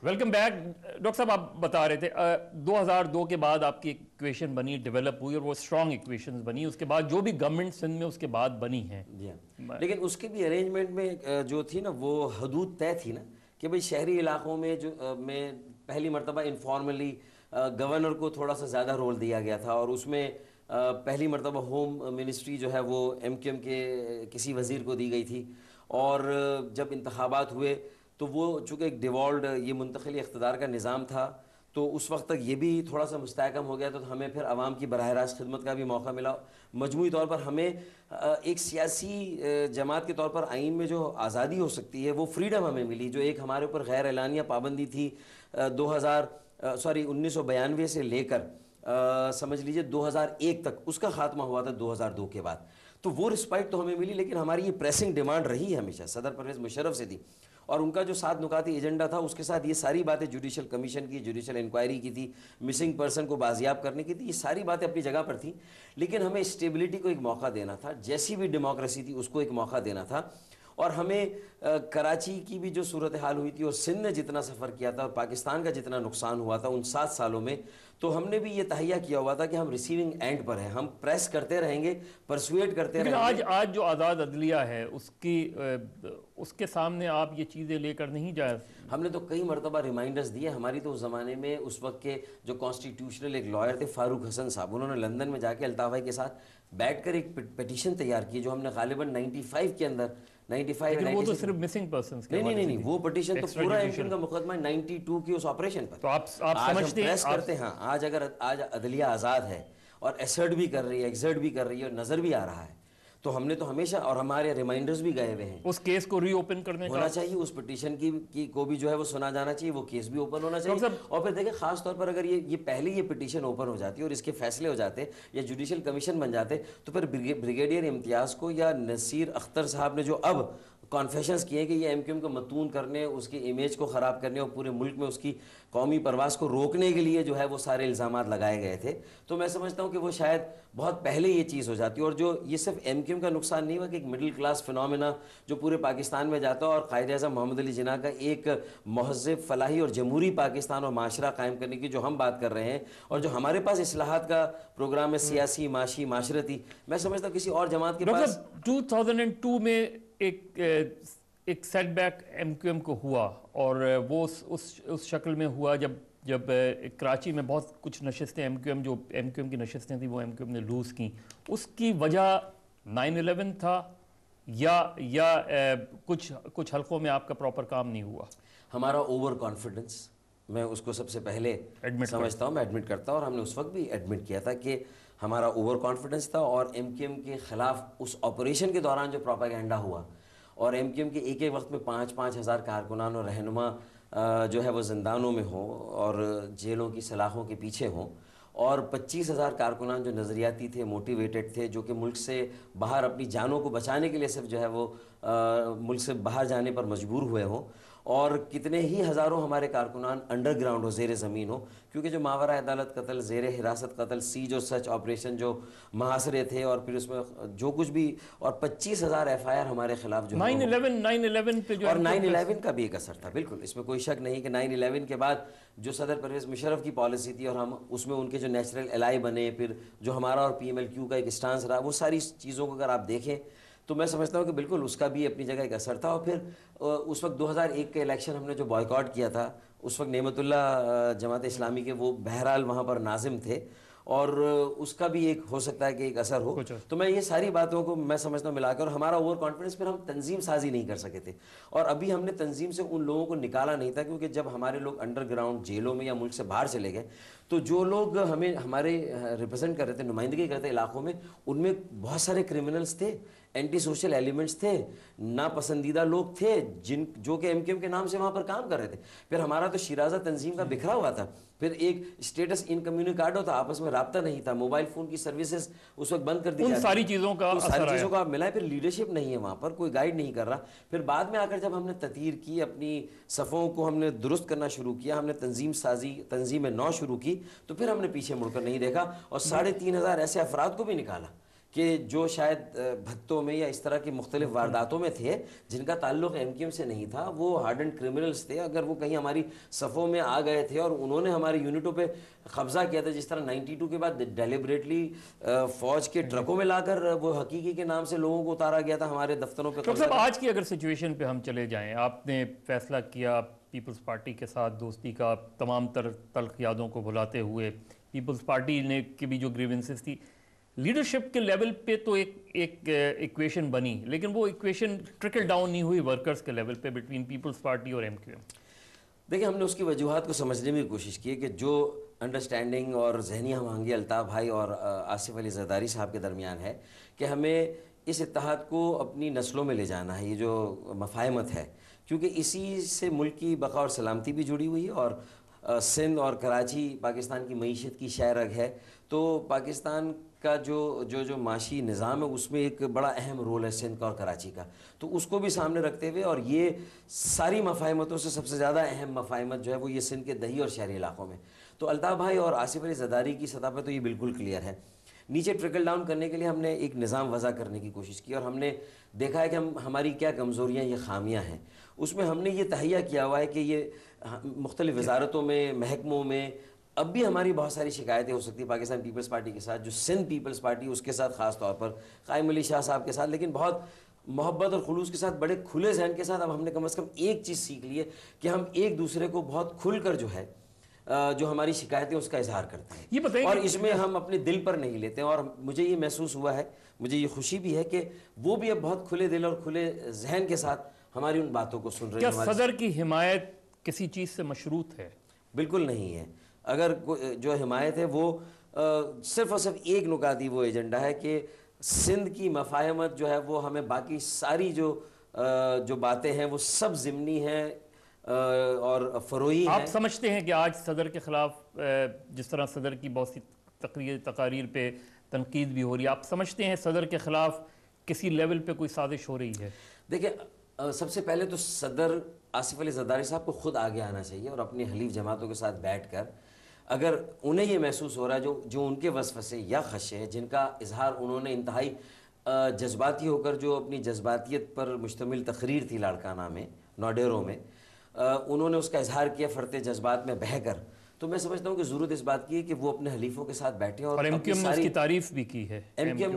Welcome back doctor صاحب. آپ بتا رہے تھے 2002 کے بعد آپ کی ایکویشن بنی، ڈیولپ ہوئی اور وہ اسٹرانگ ایکویشنز بنی. اس کے بعد جو بھی گورنمنٹ سندھ میں اس کے بعد بنی ہیں، لیکن اس کے بھی ارینجمنٹ میں جو تھی نا وہ حدود طے تھی نا کہ بھئی شہری علاقوں میں میں پہلی مرتبہ انفارملی گورنر کو تھوڑا سا زیادہ رول دیا گیا تھا، اور اس میں پہلی مرتبہ ہوم منسٹری جو ہے وہ ایم کیو ایم کے کسی وزیر کو دی گئی تھی. اور جب انتخابات ہوئے تو وہ چونکہ ایک ڈیوالوڈ یہ منتقلی اقتدار کا نظام تھا، تو اس وقت تک یہ بھی تھوڑا سا مستحکم ہو گیا، تو ہمیں پھر عوام کی براہ راست خدمت کا بھی موقع ملا. مجموعی طور پر ہمیں ایک سیاسی جماعت کے طور پر آئین میں جو آزادی ہو سکتی ہے وہ فریڈم ہمیں ملی، جو ایک ہمارے اوپر غیر اعلانیہ پابندی تھی 1992 سے لے کر سمجھ لیجئے 2001 تک، اس کا خاتمہ ہوا تھا 2002 کے بعد. تو وہ رسپیکٹ تو ہمیں ملی، لیکن ہماری یہ پریسنگ ڈیمانڈ رہی ہے ہمیشہ صدر پرویز مشرف سے تھی، اور ان کا جو 7 نکاتی ایجنڈا تھا اس کے ساتھ یہ ساری باتیں جوڈیشل کمیشن کی، جوڈیشل انکوائری کی تھی، مسنگ پرسن کو بازیاب کرنے کی تھی، یہ ساری باتیں اپنی جگہ پر تھیں. لیکن ہمیں اسٹیبلٹی کو ایک موقع دینا تھا، جیسی بھی ڈیموکریسی تھی اس کو ایک موقع دینا تھا. اور ہمیں کراچی کی بھی جو صورتحال ہوئی تھی اور سندھ نے جتنا سفر کیا تھا اور پاکستان کا جتنا نقصان ہوا تھا ان 7 سالوں میں، تو ہم نے بھی یہ تہیہ کیا ہوا تھا کہ ہم ریسیونگ اینڈ پر ہیں، ہم پریس کرتے رہیں گے، پرسویٹ کرتے رہیں گے. لیکن آج جو آزاد عدلیہ ہے اس کے سامنے آپ یہ چیزیں لے کر نہیں جائیں. ہم نے تو کئی مرتبہ ریمائنڈرز دیے. ہماری تو اس زمانے میں اس وقت کے جو کانسٹیٹیوشنل ایک لائر تھے فاروق حسن صاحب، انہوں نے لندن میں جا کے الطاف بھائی کے ساتھ بیٹھ کر ایک پٹیشن تیار کی، جو ہم نے غالباً 95 کے اندر 95 وہ تو صرف مسنگ پرسنز کے نہیں وہ پٹیشن تو پورا ایم کیو ایم کا مقدمہ 92 کی اس آپریشن پر. تو آپ سمجھتے ہیں پریس کرتے ہیں آج عدلیہ آزاد ہے اور ایسرٹ بھی کر رہی ہے، ایگزرٹ بھی کر رہی ہے اور نظر بھی آ رہا ہے، تو ہم نے تو ہمیشہ، اور ہمارے ریمائنڈرز بھی گئے ہوئے ہیں، اس کیس کو ری اوپن کرنے ہونا چاہیے، اس پٹیشن کی کو بھی جو ہے وہ سنا جانا چاہیے، وہ کیس بھی اوپن ہونا چاہیے. اور پھر دیکھیں خاص طور پر اگر یہ پہلے یہ پٹیشن اوپن ہو جاتی اور اس کے فیصلے ہو جاتے یا جوڈیشل کمیشن بن جاتے، تو پھر بریگیڈیئر امتیاز کو یا نصیر اختر صاحب نے جو اب کانفیشنز کیے کہ یہ ایم کیو ایم کو متون کرنے، اس کی امیج کو خراب کرنے اور پورے ملک میں اس کی قومی پرواز کو روکنے کے لیے جو ہے وہ سارے الزامات لگائے گئے تھے، تو میں سمجھتا ہوں کہ وہ شاید بہت پہلے یہ چیز ہو جاتی. اور جو یہ صرف ایم کیو ایم کا نقصان نہیں ہوا کہ ایک مڈل کلاس فنومینا جو پورے پاکستان میں جاتا ہے، اور قائد اعظم محمد علی جناح کا ایک مہذب، فلاحی اور جمہوری پاکستان اور معاشرہ قائم کرنے کی جو ہم بات کر رہے ہیں، اور جو ہمارے پاس اصلاحات کا پروگرام ہے سیاسی، معاشی، معاشرتی، میں سمجھتا ہوں کسی اور جماعت کے پاس. 2002 میں ایک seat back M Q M کو ہوا، اور وہ اس شکل میں ہوا جب کراچی میں بہت کچھ نشستیں ایم کیو ایم کی نشستیں تھیں وہ ایم کیو ایم نے لوز کیں. اس کی وجہ 9/11 تھا یا کچھ حلقوں میں آپ کا پراپر کام نہیں ہوا؟ ہمارا اوور کانفیڈنس، میں اس کو سب سے پہلے سمجھتا ہوں، میں ایڈمٹ کرتا ہوں، اور ہم نے اس وقت بھی ایڈمٹ کیا تھا کہ ہمارا اوور کانفیڈنس تھا. اور ایم کیو ایم کے خلاف اس آپریشن کے دوران جو پروپیگنڈا ہوا، اور ایم کیو ایم کے ایک وقت میں 5-5 ہزار کارکنان اور رہنما جو ہے وہ زندانوں میں ہوں اور جیلوں کی سلاخوں کے پیچھے ہوں، اور 25,000 کارکنان جو نظریاتی تھے، موٹیویٹڈ تھے، جو کہ ملک سے باہر اپنی جانوں کو بچانے کے لیے صرف جو ہے وہ ملک سے باہر جانے پر مجبور ہوئے ہوں، اور کتنے ہی ہزاروں ہمارے کارکنان انڈر گراؤنڈ ہو، زیر زمین ہو، کیونکہ جو ماورا عدالت قتل، زیر حراست قتل، سیج اور سرچ آپریشن جو محاصرے تھے، اور پھر اس میں جو کچھ بھی، اور 25,000 FIR ہمارے خلاف جو 9/11 پہ جو، اور 9/11 کا بھی ایک اثر تھا. بالکل اس میں کوئی شک نہیں کہ 9/11 کے بعد جو صدر پرویز مشرف کی پالیسی تھی، اور ہم اس میں ان کے جو نیچرل الائی بنے، پھر جو ہمارا اور PMLQ کا ایک اسٹانس رہا، وہ ساری چیزوں کو اگر آپ دیکھیں تو میں سمجھتا ہوں کہ بالکل اس کا بھی اپنی جگہ ایک اثر تھا. اور پھر اس وقت 2001 کے الیکشن ہم نے جو بائیکاٹ کیا تھا، اس وقت نعمت اللہ جماعت اسلامی کے وہ بہرحال وہاں پر ناظم تھے، اور اس کا بھی ایک ہو سکتا ہے کہ ایک اثر ہو. تو میں یہ ساری باتوں کو میں سمجھتا ہوں ملا کر، اور ہمارا اوور کانفیڈنس، پھر ہم تنظیم سازی نہیں کر سکے تھے، اور ابھی ہم نے تنظیم سے ان لوگوں کو نکالا نہیں تھا، کیونکہ جب ہمارے لوگ انڈر گراؤنڈ جیلوں میں یا ملک سے باہر چلے گئے، تو جو لوگ ہمارے ریپرزینٹ کر رہے تھے، نمائندگی کرتے علاقوں میں، ان میں بہت سارے کرمنلز تھے، اینٹی سوشل ایلیمنٹس تھے، ناپسندیدہ لوگ تھے، جو کہ ایم کیو ایم کے نام سے وہاں پر کام کر رہے تھے. پھر ہمارا تو شیرازہ تنظیم کا بکھرا ہوا تھا، پھر ایک اسٹیٹس انکمیونیکاڈو تھا، آپس میں رابطہ نہیں تھا، موبائل فون کی سروسز اس وقت بند کر دی جاتی، ان ساری چیزوں کا آپ ملا ہے. پھر لیڈرشپ نہیں ہے وہاں پر، کوئی گائیڈ نہیں کر رہا. پھر بعد میں آ کر جب ہم نے تطہیر کی، اپنی صفوں کو ہم نے درست کرنا شروع کیا، ہم نے تنظیم نو شروع کی، تو پھر ہم نے پیچھے مڑ کر نہیں دیکھا، اور 3,500 ایسے افراد کو بھی نکالا کہ جو شاید بھتوں میں یا اس طرح کی مختلف وارداتوں میں تھے جن کا تعلق ایم کیو ایم سے نہیں تھا، وہ ہارڈنڈ کرمنلز تھے. اگر وہ کہیں ہماری صفوں میں آ گئے تھے اور انہوں نے ہماری یونٹوں پہ قبضہ کیا تھا، جس طرح 92 کے بعد ڈیلیبریٹلی فوج کے ٹرکوں میں لا کر وہ حقیقی کے نام سے لوگوں کو اتارا گیا تھا ہمارے دفتروں پہ. ڈاکٹر صاحب آج کی اگر سچویشن پہ ہم چلے جائیں، آپ نے فیصلہ کیا پیپلز پارٹی کے ساتھ دوستی کا، تمام تر تلخ یادوں کو بھلاتے ہوئے. پیپلز پارٹی نے کی بھی جو گریونسز تھی لیڈرشپ کے لیول پہ تو ایک ایکویشن بنی، لیکن وہ ایکویشن ٹرکل ڈاؤن نہیں ہوئی ورکرز کے لیول پہ بٹوین پیپلز پارٹی اور ایم کیو ایم. دیکھیں ہم نے اس کی وجوہات کو سمجھنے میں کوشش کی ہے کہ جو انڈرسٹینڈنگ اور ذہنی ہم آہنگی الطاف بھائی اور آصف علی زرداری صاحب کے درمیان ہے کہ ہمیں اس اتحاد کو اپنی نسلوں میں لے جانا ہے. یہ جو مفاہمت ہے کیونکہ اسی سے ملک کی بقا اور سلامتی بھی جڑی ہوئی ہے، اور سندھ اور کراچی پاکستان کی معیشت کی شہ رگ ہے. تو پاکستان کا جو معاشی نظام ہے اس میں ایک بڑا اہم رول ہے سندھ کا اور کراچی کا. تو اس کو بھی سامنے رکھتے ہوئے، اور یہ ساری مفاہمتوں سے سب سے زیادہ اہم مفاہمت جو ہے وہ یہ سندھ کے دیہی اور شہری علاقوں میں. تو الطاف بھائی اور آصف علی زرداری کی سطح پہ تو یہ بالکل کلیئر ہے. نیچے ٹرکل ڈاؤن کرنے کے لیے ہم نے ایک نظام وضع کرنے کی کوشش کی، اور ہم نے دیکھا ہے کہ ہماری کیا کمزوریاں یا خامیاں ہیں. اس میں ہم نے یہ تہیہ کیا ہوا ہے کہ یہ مختلف وزارتوں میں، محکموں میں اب بھی ہماری بہت ساری شکایتیں ہو سکتی ہیں پاکستان پیپلز پارٹی کے ساتھ، جو سندھ پیپلز پارٹی اس کے ساتھ خاص طور پر قائم علی شاہ صاحب کے ساتھ، لیکن بہت محبت اور خلوص کے ساتھ، بڑے کھلے ذہن کے ساتھ. اب ہم نے کم از کم ایک چیز سیکھ لی ہے کہ ہم ایک دوسرے کو بہت کھل کر جو ہے جو ہماری شکایتیں اس کا اظہار کرتے ہیں. یہ بتائیں اور اس میں ہم اپنے دل پر نہیں لیتے ہیں. اور مجھے یہ محسوس ہوا ہے، مجھے یہ خوشی بھی ہے کہ وہ بھی اب بہت کھلے دل اور کھلے ذہن کے ساتھ ہماری ان باتوں کو سن رہے ہیں. کیا صدر کی حمایت کسی چیز سے مشروط ہے؟ بالکل نہیں ہے. اگر جو حمایت ہے وہ صرف اور صرف ایک نکاتی وہ ایجنڈا ہے کہ سندھ کی مفاہمت جو ہے وہ ہمیں باقی ساری جو باتیں ہیں وہ سب ضمنی ہیں اور فروعی ہیں. آپ سمجھتے ہیں کہ آج صدر کے خلاف جس طرح صدر کی بہت سی تقاریر پہ تنقید بھی ہو رہی ہے، آپ سمجھتے ہیں صدر کے خلاف کسی لیول پہ کوئی سازش ہو رہی ہے؟ دیکھیں سب سے پہلے تو صدر آصف علی زرداری صاحب کو خود آگے آنا چاہیے اور اپنی حلیف جماعتوں کے ساتھ بیٹھ کر، اگر انہیں یہ محسوس ہو رہا ہے جو ان کے وسوسے یا خدشے ہیں جن کا اظہار انہوں نے انتہائی جذباتی ہو کر، جو اپنی جذباتیت پر مشتمل تقریر تھی لاڑکانہ میں، نوڈیروں میں، انہوں نے اس کا اظہار کیا فرط جذبات میں بہہ کر. تو میں سمجھتا ہوں کہ ضرورت اس بات کی ہے کہ وہ اپنے حلیفوں کے ساتھ بیٹھیں اور ایم کیو ایم نے اس کی تعریف بھی کی ہے. ایم کیو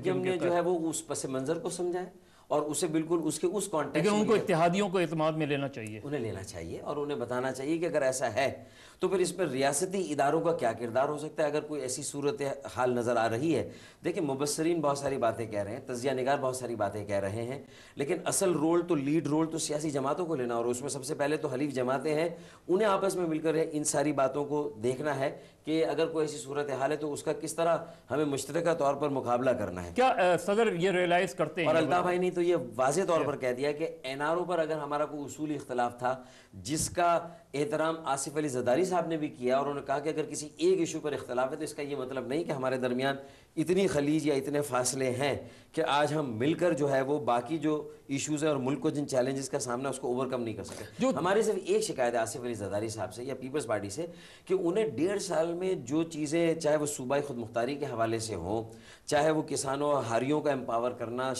ایم نے جو ہے وہ اس پس منظر کو سمجھا ہے اور اسے بالکل اس کے اس کانٹیکسٹ لیکن ان کو اتحادیوں کو اعتماد میں لینا چاہیے، انہیں لینا چاہیے اور انہیں بتانا چاہیے کہ اگر ایسا ہے تو پھر اس پر ریاستی اداروں کا کیا کردار ہو سکتا ہے اگر کوئی ایسی صورت حال نظر آ رہی ہے. دیکھیں مبصرین بہت ساری باتیں کہہ رہے ہیں، تجزیہ نگار بہت ساری باتیں کہہ رہے ہیں، لیکن اصل رول تو لیڈ رول تو سیاسی جماعتوں کو لینا، اور اس میں سب سے پہلے تو حلیف جماعتیں ہیں، انہیں آپس میں مل کر ان ساری باتوں کو دیکھنا ہے کہ اگر کوئی ایسی صورت حال ہے تو اس کا کس طرح ہمیں مشترکہ طور پر مقابلہ کرنا ہے. کیا صدر یہ ریئلائز کرتے ہیں؟ اور الطاف بھائی نے تو یہ واضح طور پر کہہ دیا کہ این آر او پر اگر ہمارا کوئی اصولی اختلاف تھا جس کا احترام آصف علی زرداری صاحب نے بھی کیا، اور انہوں نے کہا کہ اگر کسی ایک ایشو پر اختلاف ہے تو اس کا یہ مطلب نہیں کہ ہمارے درمیان اتنی خلیج یا اتنے فاصلے ہیں کہ آج ہم مل کر جو ہے وہ باقی جو ایشوز ہیں اور ملک کو جن چیلنجز کا سامنا اس کو اوور کم نہیں کر سکے. ہماری صرف ایک شکایت ہے آصف علی زرداری صاحب سے یا پیپلز پارٹی سے کہ انہیں 1.5 سال میں جو چیزیں، چاہے وہ صوبائی خود مختاری کے حوالے سے ہوں، چاہے وہ کسانوں اور ہاریوں کا امپاور کرنا،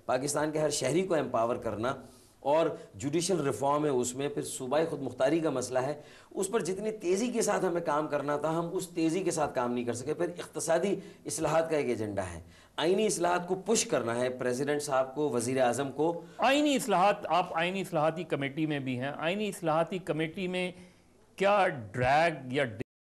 پاکستان کے ہر شہری کو امپاور کرنا، اور جوڈیشل ریفارم ہے اس میں، پھر صوبائی خود مختاری کا مسئلہ ہے، اس پر جتنی تیزی کے ساتھ ہمیں کام کرنا تھا ہم اس تیزی کے ساتھ کام نہیں کر سکے. پھر اقتصادی اصلاحات کا ایک ایجنڈا ہے، آئینی اصلاحات کو پش کرنا ہے پریزیڈنٹ صاحب کو، وزیر اعظم کو. آئینی اصلاحات، آپ آئینی اصلاحاتی کمیٹی میں بھی ہیں، آئینی اصلاحاتی کمیٹی میں کیا ڈریگ یا